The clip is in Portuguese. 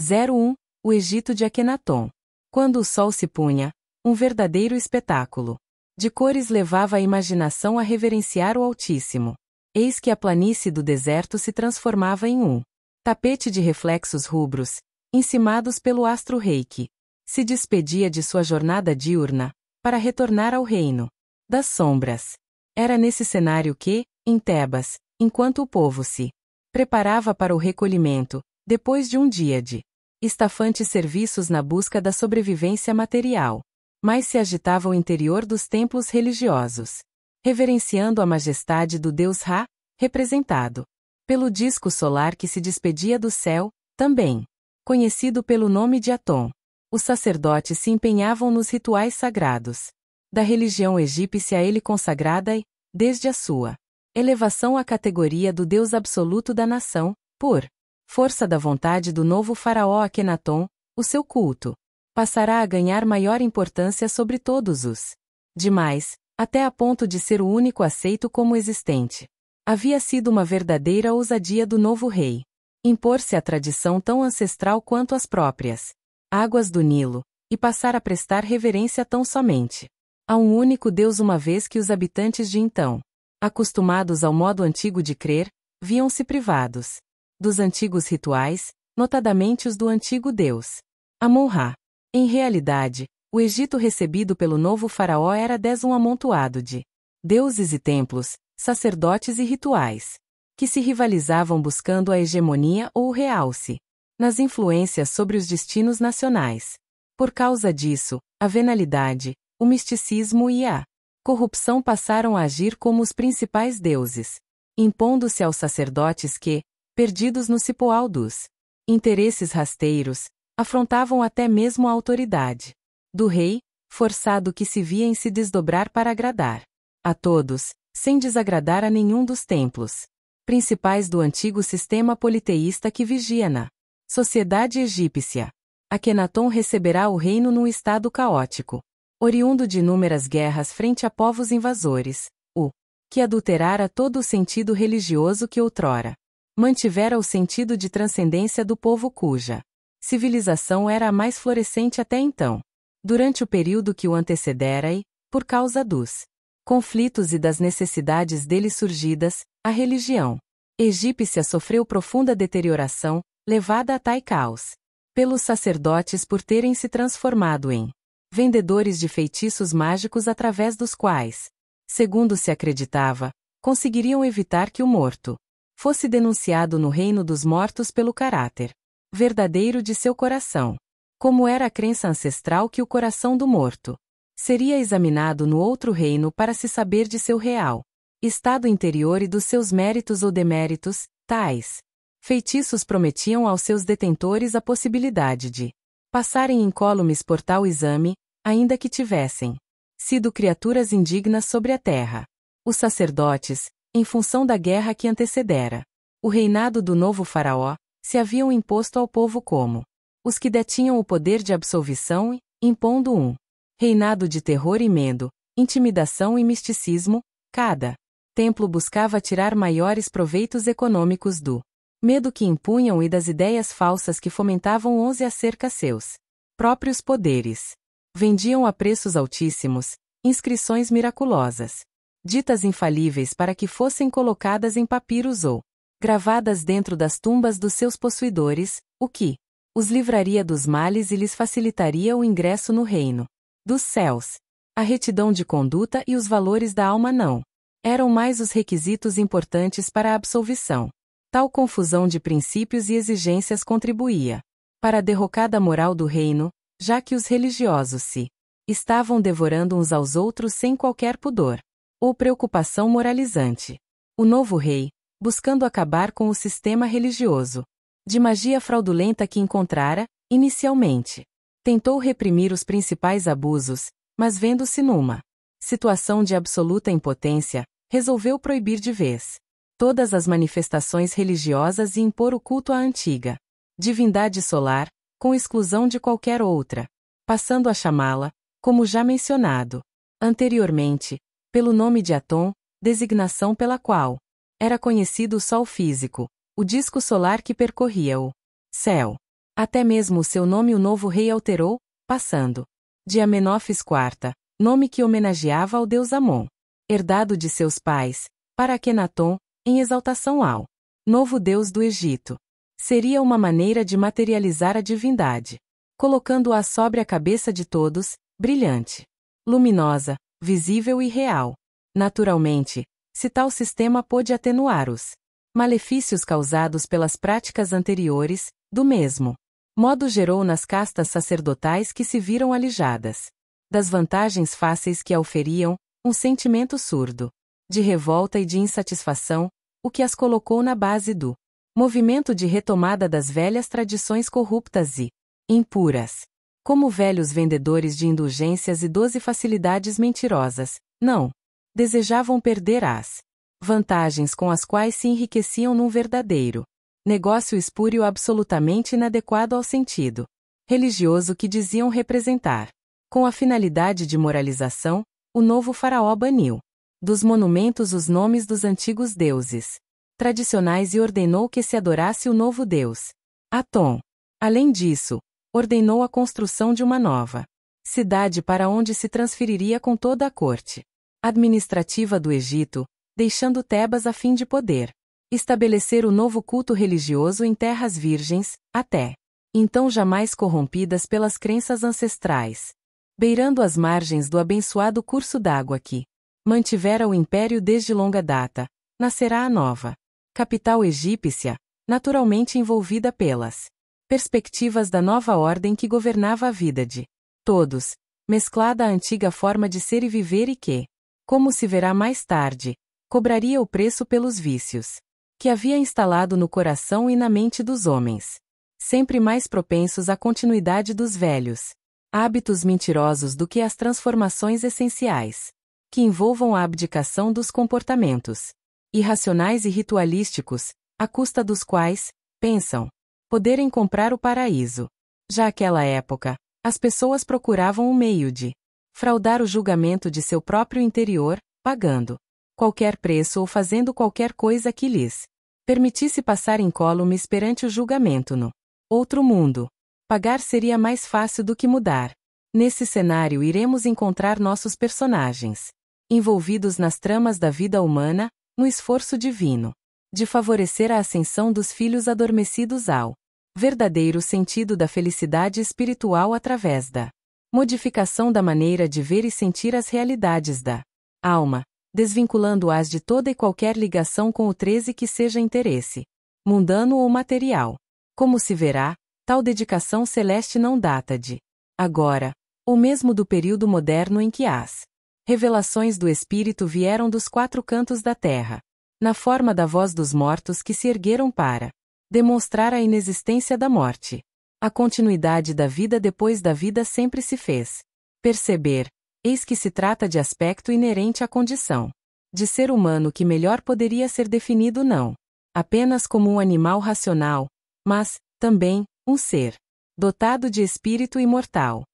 01, o Egito de Akenaton. Quando o sol se punha, um verdadeiro espetáculo de cores levava a imaginação a reverenciar o Altíssimo. Eis que a planície do deserto se transformava em um tapete de reflexos rubros, encimados pelo astro-rei que se despedia de sua jornada diurna, para retornar ao reino das sombras. Era nesse cenário que, em Tebas, enquanto o povo se preparava para o recolhimento, depois de um dia de estafantes serviços na busca da sobrevivência material, mais se agitava o interior dos templos religiosos, reverenciando a majestade do deus Ra, representado pelo disco solar que se despedia do céu, também conhecido pelo nome de Aton. Os sacerdotes se empenhavam nos rituais sagrados da religião egípcia a ele consagrada e, desde a sua elevação à categoria do Deus absoluto da nação, por força da vontade do novo faraó Akenaton, o seu culto passará a ganhar maior importância sobre todos os demais, até a ponto de ser o único aceito como existente. Havia sido uma verdadeira ousadia do novo rei impor-se à tradição tão ancestral quanto as próprias águas do Nilo, e passar a prestar reverência tão somente a um único Deus, uma vez que os habitantes de então, acostumados ao modo antigo de crer, viam-se privados dos antigos rituais, notadamente os do antigo Deus Amon-Ra. Em realidade, o Egito recebido pelo novo faraó era um amontoado de deuses e templos, sacerdotes e rituais, que se rivalizavam buscando a hegemonia ou o realce nas influências sobre os destinos nacionais. Por causa disso, a venalidade, o misticismo e a corrupção passaram a agir como os principais deuses, impondo-se aos sacerdotes que, perdidos no cipoal dos interesses rasteiros, afrontavam até mesmo a autoridade do rei, forçado que se via em se desdobrar para agradar a todos, sem desagradar a nenhum dos templos principais do antigo sistema politeísta que vigia na sociedade egípcia. Akenaton receberá o reino num estado caótico, oriundo de inúmeras guerras frente a povos invasores, o que adulterara todo o sentido religioso que outrora mantivera o sentido de transcendência do povo cuja civilização era a mais florescente até então. Durante o período que o antecedera e, por causa dos conflitos e das necessidades dele surgidas, a religião egípcia sofreu profunda deterioração, levada a tal caos pelos sacerdotes por terem se transformado em vendedores de feitiços mágicos através dos quais, segundo se acreditava, conseguiriam evitar que o morto fosse denunciado no reino dos mortos pelo caráter verdadeiro de seu coração. Como era a crença ancestral que o coração do morto seria examinado no outro reino para se saber de seu real estado interior e dos seus méritos ou deméritos, tais feitiços prometiam aos seus detentores a possibilidade de passarem incólumes por tal exame, ainda que tivessem sido criaturas indignas sobre a terra. Os sacerdotes, em função da guerra que antecedera o reinado do novo faraó, se haviam imposto ao povo como os que detinham o poder de absolvição e, impondo um reinado de terror e medo, intimidação e misticismo, cada templo buscava tirar maiores proveitos econômicos do medo que impunham e das ideias falsas que fomentavam acerca seus próprios poderes. Vendiam a preços altíssimos inscrições miraculosas, ditas infalíveis para que fossem colocadas em papiros ou gravadas dentro das tumbas dos seus possuidores, o que os livraria dos males e lhes facilitaria o ingresso no reino dos céus. A retidão de conduta e os valores da alma não eram mais os requisitos importantes para a absolvição. Tal confusão de princípios e exigências contribuía para a derrocada moral do reino, já que os religiosos se estavam devorando uns aos outros sem qualquer pudor ou preocupação moralizante. O novo rei, buscando acabar com o sistema religioso de magia fraudulenta que encontrara, inicialmente, tentou reprimir os principais abusos, mas vendo-se numa situação de absoluta impotência, resolveu proibir de vez todas as manifestações religiosas e impor o culto à antiga divindade solar, com exclusão de qualquer outra, passando a chamá-la, como já mencionado anteriormente, pelo nome de Aton, designação pela qual era conhecido o Sol físico, o disco solar que percorria o céu. Até mesmo o seu nome o novo rei alterou, passando de Amenófis IV, nome que homenageava ao deus Amon, herdado de seus pais, para Akenaton, em exaltação ao novo deus do Egito. Seria uma maneira de materializar a divindade, colocando-a sobre a cabeça de todos, brilhante, luminosa, visível e real. Naturalmente, se tal sistema pôde atenuar os malefícios causados pelas práticas anteriores, do mesmo modo gerou nas castas sacerdotais que se viram alijadas das vantagens fáceis que a oferiam, um sentimento surdo de revolta e de insatisfação, o que as colocou na base do movimento de retomada das velhas tradições corruptas e impuras. Como velhos vendedores de indulgências e doce facilidades mentirosas, não desejavam perder as vantagens com as quais se enriqueciam num verdadeiro negócio espúrio absolutamente inadequado ao sentido religioso que diziam representar. Com a finalidade de moralização, o novo faraó baniu dos monumentos os nomes dos antigos deuses tradicionais e ordenou que se adorasse o novo deus, Aton. Além disso, ordenou a construção de uma nova cidade para onde se transferiria com toda a corte administrativa do Egito, deixando Tebas a fim de poder estabelecer o novo culto religioso em terras virgens, até então jamais corrompidas pelas crenças ancestrais. Beirando as margens do abençoado curso d'água que mantivera o império desde longa data, nascerá a nova capital egípcia, naturalmente envolvida pelas perspectivas da nova ordem que governava a vida de todos, mesclada à antiga forma de ser e viver e que, como se verá mais tarde, cobraria o preço pelos vícios que havia instalado no coração e na mente dos homens, sempre mais propensos à continuidade dos velhos hábitos mentirosos do que às transformações essenciais, que envolvam a abdicação dos comportamentos irracionais e ritualísticos, à custa dos quais, pensam, poderem comprar o paraíso. Já àquela época, as pessoas procuravam um meio de fraudar o julgamento de seu próprio interior, pagando qualquer preço ou fazendo qualquer coisa que lhes permitisse passar incólumes perante o julgamento no outro mundo. Pagar seria mais fácil do que mudar. Nesse cenário iremos encontrar nossos personagens, envolvidos nas tramas da vida humana, no esforço divino de favorecer a ascensão dos filhos adormecidos ao verdadeiro sentido da felicidade espiritual através da modificação da maneira de ver e sentir as realidades da alma, desvinculando-as de toda e qualquer ligação com o 13 que seja interesse mundano ou material. Como se verá, tal dedicação celeste não data de agora, ou mesmo do período moderno em que as revelações do Espírito vieram dos quatro cantos da terra, na forma da voz dos mortos que se ergueram para demonstrar a inexistência da morte. A continuidade da vida depois da vida sempre se fez perceber, eis que se trata de aspecto inerente à condição de ser humano que melhor poderia ser definido não apenas como um animal racional, mas, também, um ser dotado de espírito imortal.